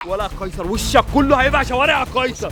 ولا قيصر وشك كله هيبقى شوارع يا قيصر.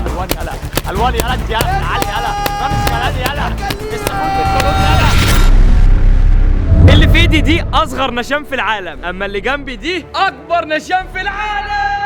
الوان يلا الوان يلا انت يلا تعالي يلا رامز يلا يلا استفاد يلا. اللي في ايدي دي اصغر نشان في العالم، اما اللي جنبي دي اكبر نشان في العالم.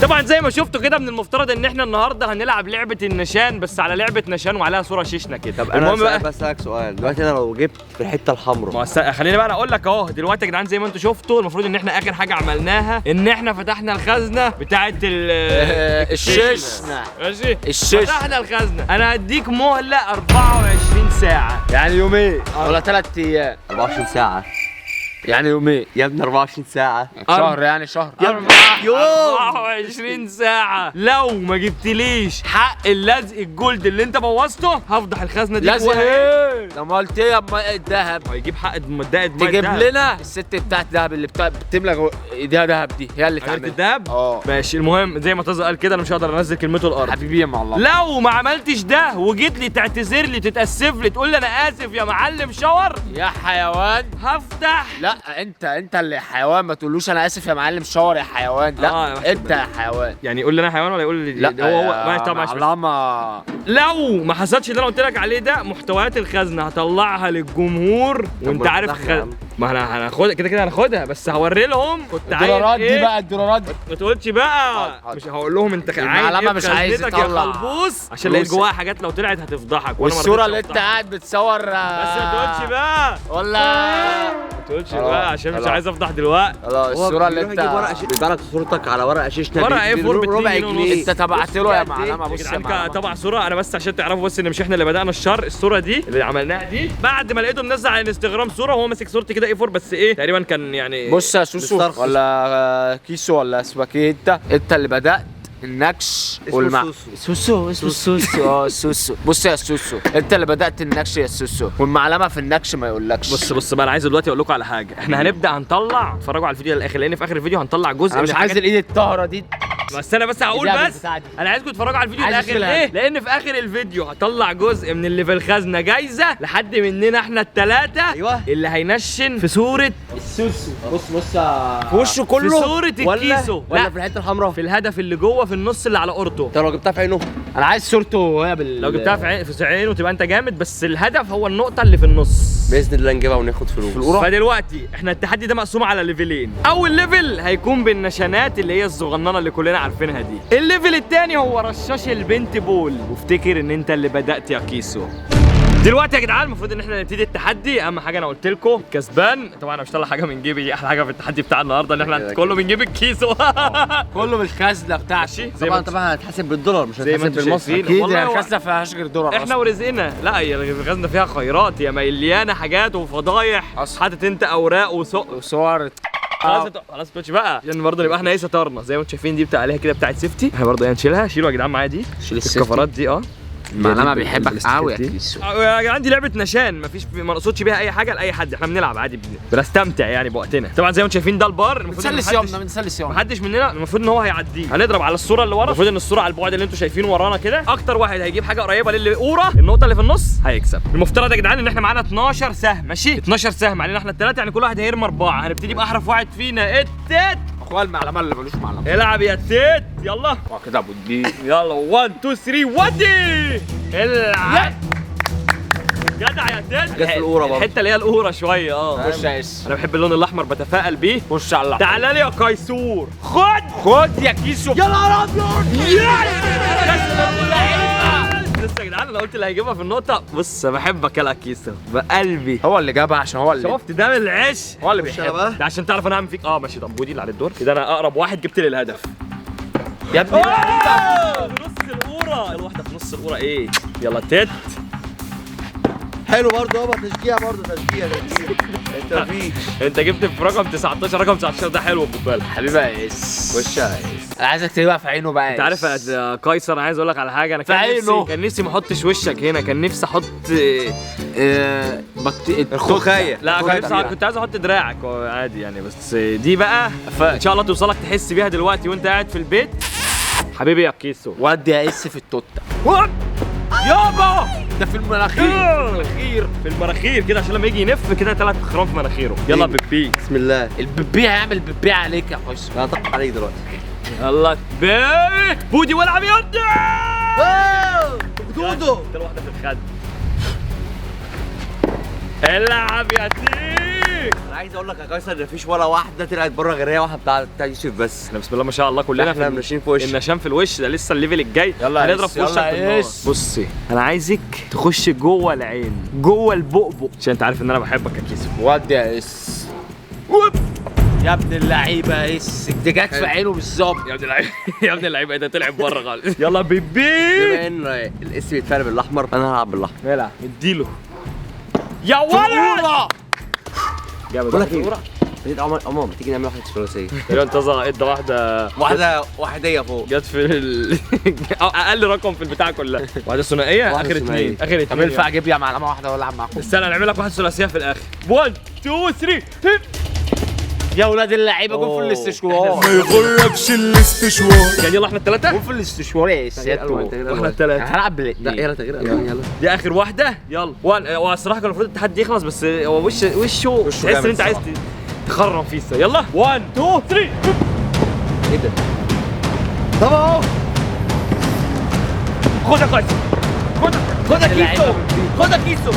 طبعا زي ما شفتوا كده من المفترض ان احنا النهارده هنلعب لعبه النشان، بس على لعبه نشان وعليها صوره شيشنا كده. طب انا بسألك سؤال دلوقتي، انا لو جبت في الحته الحمراء خليني بقى اقول لك اهو دلوقتي يا جدعان، زي ما انتم شفتوا المفروض ان احنا اخر حاجه عملناها ان احنا فتحنا الخزنه بتاعه الشيشنا. ماشي الشيش فتحنا الخزنه. انا هديك مهله 24 ساعه، يعني يومين ولا 3 ايام؟ 24 ساعه يعني يومين يا ابني، 24 ساعه شهر، يعني شهر 24 ساعه. لو ما جبتليش حق اللزق الجولد اللي انت بوظته هفضح الخزنه دي. لازم ايه؟ لما قلت ايه اما الذهب هيجيب حق الدائد تجيب لنا الست بتاعت الذهب اللي بتملى ايديها ذهب دي، هي اللي تعمل الذهب. اه ماشي، المهم زي ما طازه قال كده انا مش هقدر انزل كلمته الارض. حبيبي يا مع الله. لو ما عملتش ده وجيت لي تعتذر لي تتاسف لي تقول لي انا اسف يا معلم شاور يا حيوان هفتح. لا انت اللي حيوان، ما تقولوش انا اسف يا معلم شاور يا حيوان. لا انت يا حيوان. يعني يقول لي انا حيوان ولا يقول لي لا هو طبعا علامه. لو ما حصلش اللي انا قلت لك عليه ده، محتويات الخزنه هطلعها للجمهور وانت عارف ما انا هناخدها كده هناخدها، بس هوري لهم كنت عايز الدولارات ايه. دي بقى الدولارات دي ما تقولش بقى مش هقول لهم انت عايز العلامه مش عايز يا خلبوس عشان لقيت جواها حاجات لو طلعت هتفضحك. والصوره اللي انت قاعد بتصور بس ما تقولش بقى ولا ما تقولش بقى عشان مش عايز افضح دلوقتي. خلاص الصوره اللي انت بيبقى لك صورتك على ورقه شيشنا. ورقه ايه فور ربع جنيه. انت تبعت له يا معلمه. بص يا معلمه طبع صوره، انا بس عشان تعرفوا بس ان مش احنا اللي بدانا الشر. الصوره دي اللي عملناها دي بعد ما لقيته منزل على الانستغرام صوره وهو ماسك صورتي كده اي 4، بس ايه تقريبا كان يعني. بص يا سوسو ولا كيسو ولا اسمك ايه، انت اللي بدات النكش سوسو اسمه سوسو. سوسو بص يا سوسو، انت اللي بدات النكش يا سوسو، والمعلمه في النكش ما يقولكش. بص بقى، انا عايز دلوقتي اقول لكم على حاجه. احنا هنبدا اتفرجوا على الفيديو للاخر، لان في اخر الفيديو هنطلع جزء. انا مش عايز الايد الطاهره دي. بس انا بس هقول انا عايزكم تتفرجوا على الفيديو للاخر. ليه؟ لان في اخر الفيديو هطلع جزء من اللي في الخزنه جايزه لحد مننا احنا الثلاثه. ايوه اللي هينشن في صوره السوسو. بص في وشه كله في صوره الكيسو ولا في الحته الحمراء في الهدف اللي جوه في النص اللي على قرطه. انت لو جبتها في عينه انا عايز صورته وهي لو جبتها في عينه تبقى انت جامد، بس الهدف هو النقطه اللي في النص. باذن الله نجيبها وناخد فلوس. فدلوقتي احنا التحدي ده مقسوم على ليفلين. اول ليفل هيكون بالنشانات اللي هي الصغننه اللي كلنا عارفينها دي. الليفل الثاني هو رشاش البنت بول، وافتكر ان انت اللي بدأت يا كيسو. دلوقتي يا جدعان المفروض ان احنا نبتدي التحدي. اهم حاجه انا قلت لكم كسبان طبعا انا مش طالع حاجه من جيبي. احلى حاجه في التحدي بتاع النهارده ان احنا كله من جيب الكيسو. كله بالخزنه بتاعتي. طبعا هتحسب بالدولار مش زي ما هتحسب انتوا بالمصري. اكيد والله الخزنه فيهاش غير دولار. احنا ورزقنا. لا هي الخزنه فيها خيرات، هي مليانه حاجات وفضايح. حاطط انت اوراق وصور. خلاص ما تقولش بقى عشان برضه نبقى احنا ايه ستارنا. زي ما انتم شايفين دي بتاع عليها كده بتاعت سيفتي، احنا برضه هنشيلها. شيلوا يا جدعان معايا دي، شيل الكفرات دي. المعلمه بيحبك قوي يا كيسو. يا جدعان دي لعبه نشان، ما نقصدش بيها اي حاجه لاي حد. احنا بنلعب عادي بنستمتع يعني بوقتنا. طبعا زي ما انتم شايفين ده البار. بنسلي صيامنا محدش مننا المفروض ان هو هيعديه. هنضرب على الصوره اللي ورا. المفروض ان الصوره على البعد اللي انتم شايفينه ورانا كده. اكتر واحد هيجيب حاجه قريبه للقوره النقطه اللي في النص هيكسب. المفترض يا جدعان ان احنا معانا 12 سهم. ماشي 12 سهم علينا احنا الثلاثه، يعني كل واحد هيرمي 4. هنبتدي باحرف واحد فينا التيت. اخويا المعلمه اللي ملوش معلمه. العب يا تيت يلا. كده ابو الدين. يلا 1 2 3 ودي. العب جدع يا تيت. جت في القوره برضه الحته اللي هي القوره شويه. خش يا اس. انا بحب اللون الاحمر بتفائل بيه. خش على الله. تعالى لي يا قيصور. خد يا كيسو. يا نهار ابيض. لسه يا جدعان انا قلت اللي هيجيبها في النقطه. بص بحبك يا كيسو بقلبي. هو اللي جابها عشان هو اللي شفت ده من العش. هو اللي بيحبها ده عشان تعرف انا اعمل فيك. ماشي طب ودي اللي على الدور كده انا اقرب واحد جبت لي الهدف يا ابني. في نص القوره الواحده في نص القوره. ايه يلا تيت. حلو برضه يابا. تشجيع برضه تشجيع. انت مفيش. انت جبت في رقم 19. رقم 19 ده حلو خد بالك. حبيبي يا اس. خش يا اس. انا عايزك تجيبها في عينه بقى. انت عارف يا قيصر انا عايز اقول لك على حاجه. انا كان نفسي ما احطش وشك هنا. كان نفسي احط الخوخايه. لا كنت عايز احط دراعك عادي يعني. بس دي بقى ان شاء الله توصلك تحس بيها دلوقتي وانت قاعد في البيت. حبيبي يا كيسو. ودي يا اس في التوته. يابا ده في المناخير. في المناخير كده عشان لما يجي ينف كده 3 اخرام في مناخيره. يلا بيبي. بسم الله. البيبي هيعمل بيبي عليك يا قيصر. لا طب عليك دلوقتي. يلا بيبي. بودي والعب يدي. خدوده. انت واحده في الخد. العب يا تيك. انا عايز اقول لك يا قيصر ان مفيش ولا واحده طلعت بره غير هي واحده بتاع يوسف بس. احنا بسم الله ما شاء الله كلنا احنا ماشيين في وش. النشام في الوش ده لسه الليفل الجاي. يلا يا هنضرب اس، في وشك يلا يا بالنار. اس. بصي انا عايزك تخش جوه العين جوه البؤبؤ عشان انت عارف ان انا بحبك يا كيسو. ودي يا اس. يا ابن اللعيبه يا اس، انت جت في عينه بالظبط. يا ابن اللعيبه يا ابن اللعيبه ده طلع بره خالص. يلا بيبي. بما ان الاس بيتفرق بالاحمر انا هلعب بالاحمر. العب اديله يا ولد. جامد. بقول لك ايه؟ عمر تيجي نعمل واحده ثلاثيه. تقريبا انتظر ادى واحده واحديه فوق. جت في اقل رقم في البتاع كلها. واحده ثنائيه واحدة اخر ثنائية. اثنين اخر طب اثنين. ينفع اجيب لي معلقه واحده ولا العب معاكم؟ استنى نعمل لك واحده ثلاثيه في الاخر. 1 2 3 يا ولاد اللعيبه جم في الاستشوار. ما يغركش الاستشوار. يعني يلا احنا الثلاثه. جم في الاستشوار يا اس. واحنا الثلاثه. هلعب لا بالاثنين. يلا تغيير الوان يلا. دي اخر واحده. يلا هو الصراحه كان المفروض التحدي يخلص بس هو وشه تحس ان جامد انت عايز تخرم فيه. يلا 1 2 3 ايه ده؟ طب اهو. خد يا قيصر. خد يا كيسو. خد يا كيسو.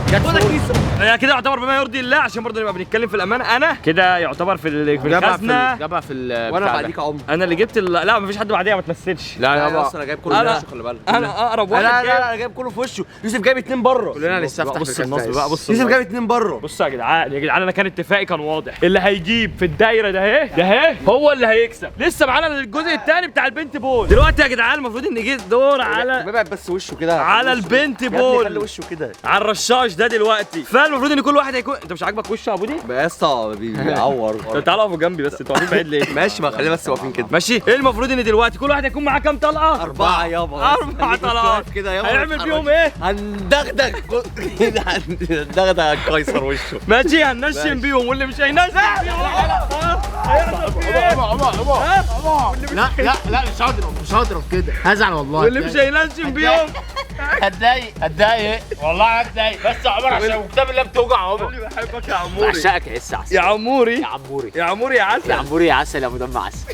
خد يا كيسو. كده يعتبر بما يرضي الله عشان برضه نبقى بنتكلم في الامانه. انا كده يعتبر في الخزنه. جابها في وانا بعديك عمر. انا اللي جبت لا مفيش حد بعديها ما تمثلش. لا لا يابا. اصلا انا جايب كله أنا- في وشه خلي بالك. انا اقرب لا واحد لا جايب. لا انا جايب كله في وشه. يوسف جايب 2 بره. كلنا لسه افتح بص النصب بقى. بص يوسف النصب. جايب 2 بره. بصوا يا جدعان انا كان اتفاقي كان واضح. اللي هيجيب في الدايره ده اهي هو اللي هيكسب. لسه معانا الجزء الثاني بتاع البنت بول. دلوقتي يا جدعان المفروض ان جه دور على ببعد بس وشه كده على البنت يا ابني بول. خلي وشه كده. على الرشاش ده دلوقتي. فالمفروض ان كل واحد هيكون. انت مش عاجبك وشه يا ابو دي؟ بقى يا اسطى بيعور. طب تعالوا اقفوا جنبي بس انتوا واقفين بعيد ليه؟ ماشي ما خلينا بس واقفين كده. ماشي. ايه المفروض ان دلوقتي كل واحد هيكون معاه كام طلقه؟ 4 يابا. 4 طلقات كده يابا. هيعمل بيهم ايه؟ هندغدغ كده هندغدغ قيصر وشه. ماشي هننشن بيهم واللي مش هينشن بيهم هيحصل فيه ايه؟ لا مش هضرب كده، هزعل والله. واللي مش هينشن بيهم هتضايق والله هتضايق. بس يا عمر عشان كتاب الله بتوجع يا عمر. بحبك يا عموري. بعشقك يا اس عسل. يا عموري يا عموري يا عموري يا عسل. يا عموري يا عسل يا مدام عسل.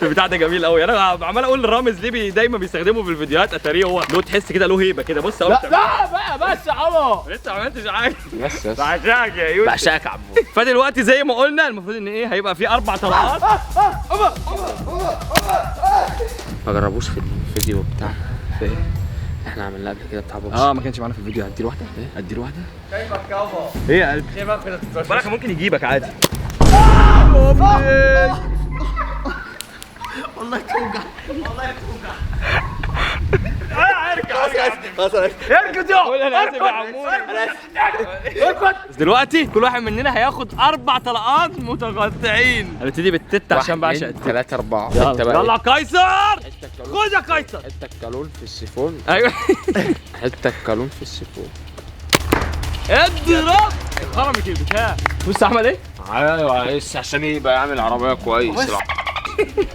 البتاع ده جميل قوي. انا عمال اقول لرامز ليه دايما بيستخدمه في الفيديوهات. اتاريه هو له تحس كده له هيبه كده. بص لا بقى بس يا عمر. لسه ما عملتش حاجه. بس بعشقك يا يوسف. بعشقك يا عمور. فدلوقتي زي ما قلنا المفروض ان ايه هيبقى في 4 طلقات. ما جربوش في الفيديو بتاع احنا عملناه قبل كده بتاع بوكس. ما كانش معانا في الفيديو. اديله واحده. اديله واحده. شايفك يابا. ايه يا قلبي؟ شايفك بالك ممكن يجيبك عادي. والله توجع. اركض يا انا اسف يا عموري. بس دلوقتي كل واحد مننا هياخد 4 طلقات متقطعين. هنبتدي بالتت عشان بعشق التت. 3 4 يلا قيصر. خد يا قيصر. حته الكالون في السيفون. ايوه حته الكالون في السيفون. اضرب. خرمت البتاع. بص عمل ايه؟ ايوه بس عشان يبقى يعمل عربيه كويس.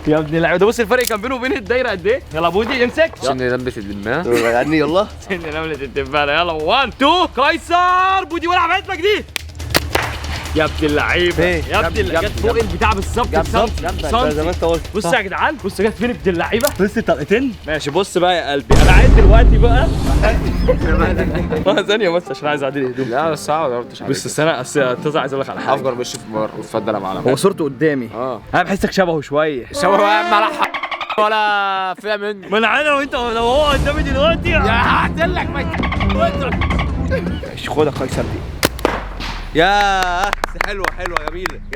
يا ابن اللعيبه ده بص الفرق كان بينه وبين الدايره قد ايه؟ يلا بودي امسك. عشان نلبس الدماغ. يعني يلا. سن نملة التفاله. يلا 1 2 قيصر. بودي ولا عملت لك دي. يا ابن اللعيبه يا ابن اللعيبه جت فوق البتاع بالظبط زي ما انت قلت. بص يا جدعان بص جت فين ابن اللعيبه. بص الطلقتين. ماشي بص بقى يا قلبي انا عايز دلوقتي بقى ثانيه بس عشان عايز اعدل هدوم. لا بس صعب ما قلتش بس السنه تزع عايز اقول لك على حاجه. افجر بشوف بره واتفضل يا معلم. هو صورته قدامي. انا بحسك شبهه شويه. شباب ما راح ولا فيها منه. ما انا عارف لو انت لو هو قدامي دلوقتي يا هعدلك ما مش خدها قيصر دي. يا حلوه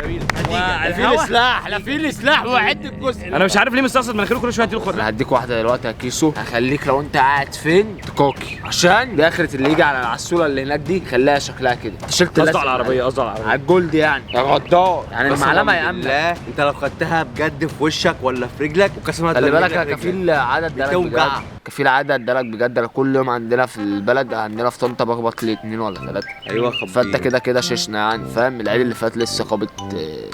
جميله لا في السلاح لا في السلاح وعد الجزء. انا مش عارف ليه مستقصد مناخيره كل شويه هديله خرم. انا هديك واحده دلوقتي يا كيسو. هخليك لو انت قاعد فين تكوكي عشان دي اخرة اللي يجي على العسوله اللي هناك دي خليها شكلها كده. شلت قصده على العربيه على الجولد يعني يا غدار يعني المعلمه يا امن. لا انت لو خدتها بجد في وشك ولا في رجلك وقسما خلي بالك يا كفيل عدد ده بتوجع. في العاده ادالك بجد. أنا كل يوم عندنا في البلد، عندنا في طنطا بخبط لي 2 ولا 3. ايوه خبيط. فانت كده ششنا يعني فاهم. العيد اللي فات لسه خابط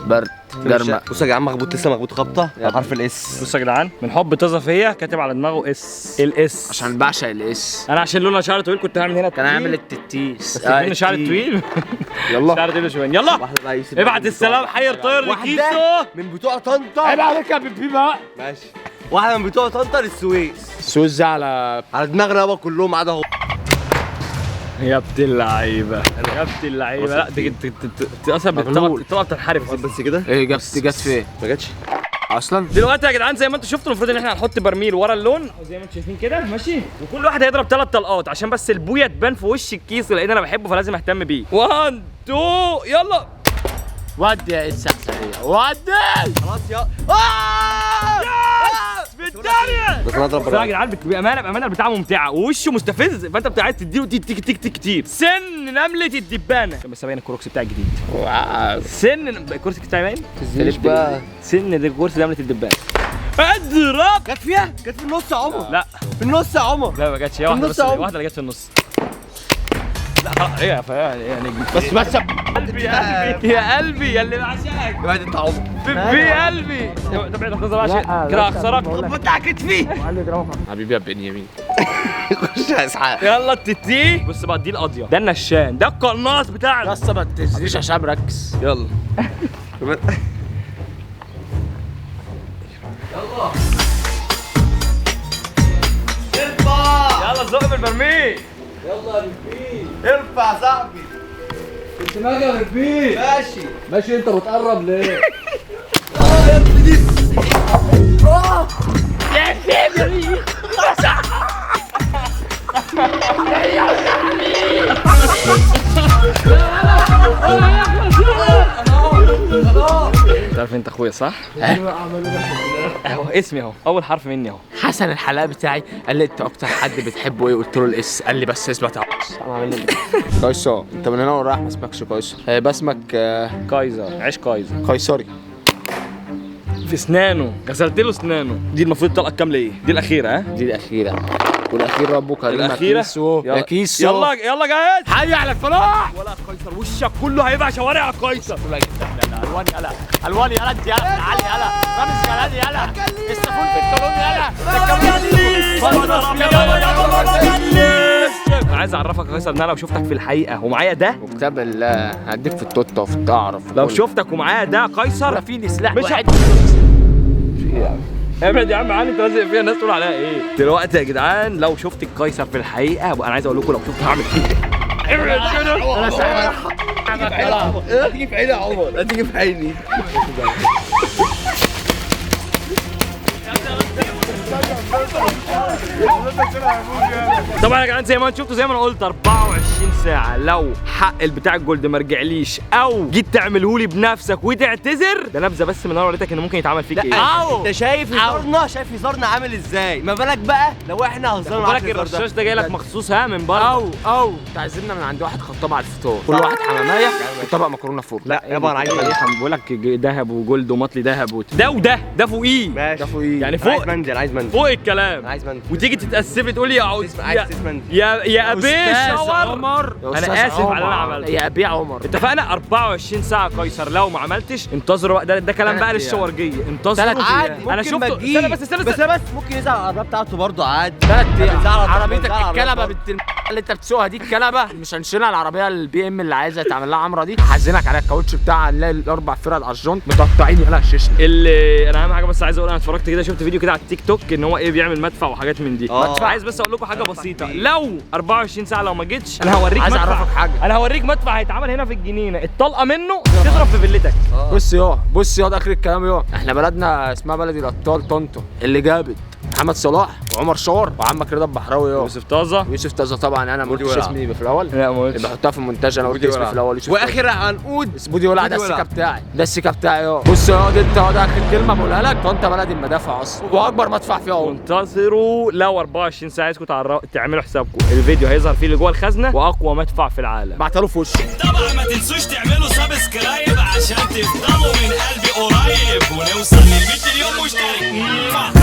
برد جرمه. بص يا جدعان مخبوط لسه مخبوط خبطه حرف الاس. بصوا يا جدعان، من حب طازه فيا كاتب على دماغه اس. الاس عشان بعشق الاس. انا عشان لونها شعر طويل كنت هعمل هنا كان عامل التتيس. من شعر طويل. يلا شعر طويل شويه. يلا واحده بقى يوسف. ابعت السلام حي الطير لكيسو. من بتوع طنطا. عيب عليك يا بيبي بقى. ماشي. واحده من بتوع طنطا للسويس. سوز على دماغنا بقى كلهم عدا هو. يا ابن اللعيبه يا ابن اللعيبه. لا دي اصلا الطلقه بتنحرف. بس كده. ايه جت فين؟ ما جاتش اصلا. دلوقتي يا جدعان زي ما انتم شفتوا المفروض ان احنا هنحط برميل ورا اللون زي ما انتم شايفين كده ماشي، وكل واحد هيضرب 3 طلقات عشان بس البويه تبان في وش الكيس، لان انا بحبه فلازم اهتم بيه. 1 2 يلا. ودي يا اس سريع ودي. خلاص يا بالدنيا. بس انا اضرب بس يا جدعان بامانه البتاع ممتعه ووشه مستفز، فانت بتبقى عايز تديله تيك تيك تيك كتير. سن نمله الدبانه. بس باين الكروكس بتاعي الجديد. واو. سن الكرسي بتاعي باين. ليش بقى؟ سن الكرسي نمله الدبانه. اضرب. جت فيها؟ جت في النص يا عمر. لا في النص يا عمر. لا ما جاتش. هي واحده النص بس، يا عمر. واحده اللي جت في النص. لا خلاص ايه يعني بس قلبي يا قلبي يا اللي بعشقك. ابعد انت يا عمر. في قلبي. طب ابعد الخزه بقى عشان كده هخسرك. انت حكيت فيه. حبيبي يا بنيامين. خش يا اسحاق. يلا التتي. بص بقى دي القاضيه، ده النشان، ده القناص بتاعنا. بس ما تنسيش عشان مركز. يلا. يلا زق بالبرميل. ارفع يا صاحبي. دماغي يا ربيع. ماشي. ماشي انت بتقرب ليه؟ انت عارف انت اخويا صح؟ اهو اسمي اهو، اول حرف مني اهو. حسن الحلاق بتاعي قال لي انت اكتر حد بتحبه ايه؟ قلت له الاس. قال لي بس اثبت يا قيصر. انت من هنا ورايح ما اسمكش قيصر، هيبقى اسمك كايزر، عيش كايزر. قيصري. في اسنانه، غسلت له اسنانه. دي المفروض الطلقه الكامله ايه؟ دي الاخيره ها؟ دي الاخيره. والاخير ربه كريم. الأخيرة؟ كيسو. يا كيسو. يلا يلا جاهز. حي على الفلاح. ولا قيصر وشك كله هيبقى شوارع قيصر. الوان يلا الوان يلا انت يلا تعالي يلا رامز كلادي يلا السفون في الكولون يلا. انا عايز اعرفك يا قيصر ان انا لو شفتك في الحقيقه ومعايا ده، وكتاب الله هديك في التوته وفي التعرف. لو شفتك ومعايا ده قيصر فيني سلاح مش واحد. ابعد يا عم عني، انت لازق فيها الناس تقول عليها ايه دلوقتي يا جدعان. لو شفت القيصر في الحقيقه انا عايز اقول لكم لو شفت هعمل ايه. ابعد كده. هتيجي في عيني يا عمر. هتيجي في عيني. طبعا يا جدعان زي ما انتم شفتوا زي ما انا قلت 24 ساعه، لو حق البتاع الجولد ما رجعليش او جيت تعمله لي بنفسك وتعتذر، ده نبذه بس من انا وريتك ان ممكن يتعمل فيك ايه. انت شايف هزارنا، شايف هزارنا عامل ازاي؟ ما بالك بقى لو احنا هزارنا خد بالك الرشاش ده جاي لك مخصوص ها من بره. او تعزمنا من عند واحد خطاب على الفطار، كل واحد حماميه وطبق مكرونه فوق. لا يابا انا عايز ايه، بقول لك ذهب وجولد ومطلي ذهب ده وده ده فوقيه. ماشي. ده فوقيه يعني عايز فوق مندل. عايز مندل. فوق الكلام. عايز مندل. وتيجي تتاسف لي تقول لي عايز تسمن. يا ابي عمر. انا اسف على اللي انا عملته. يا ابي عمر. اتفقنا 24 ساعه قيصر، لو ما عملتش انتظروا بقى. ده كلام بقى للشورجيه. انتظروا. عادي. انا شفته. استنى بس ممكن يزعل العربيه بتاعته برضه عادي. 3 ايام. بتزعل عربيتك عربية الكلبه برضه. بنت اللي انت بتسوقها دي الكلبه مش هنشيلها. العربيه البي ام اللي عايزه تعمل لها عمره دي حزنك على الكاوتش بتاعها، نلاقي الاربع فرد على الجون متقطعين يلا شيشنا. اللي انا اهم حاجه بس عايز اقول، انا اتفرجت كده شفت فيديو كده على التيك توك ان هو ايه بيعمل مدفع وحاجات من دي. عايز بس اقول لكم حاجه بسيطه، لو 24 ساعه لو ما جيتش انا هوريك عايز مدفع. اعرفك حاجه. انا هوريك مدفع هيتعمل هنا في الجنينه، الطلقه منه تضرب في فيلتك. بص يا ده اخر الكلام. احنا بلدنا اسمها بلد الابطال طنطا، اللي جابت محمد صلاح وعمر شاور وعمك رضا البحراوي يوسف طازه. يوسف طازه طبعا. انا ما قلتش اسمي في الاول. لا ما قلتش. بحطها في المونتاج. انا قلت اسمي في الاول يوسف. واخر عنقود بودي ولا ده السكه بتاعي. ده السكه بتاعي. بص يا انت ده اخر كلمه بقولها لك. طنطا بلد المدافع اصلا واكبر مدفع فيها اهو. انتظروا لو 24 ساعه عايزكم تعملوا حسابكم، الفيديو هيظهر فيه اللي جوه الخزنه واقوى مدفع في العالم. بعتها له في وشه. طبعا ما تنسوش تعملوا سبسكرايب عشان تفضلوا من قلبي قريب ونوصل لل 100 مليون مشترك.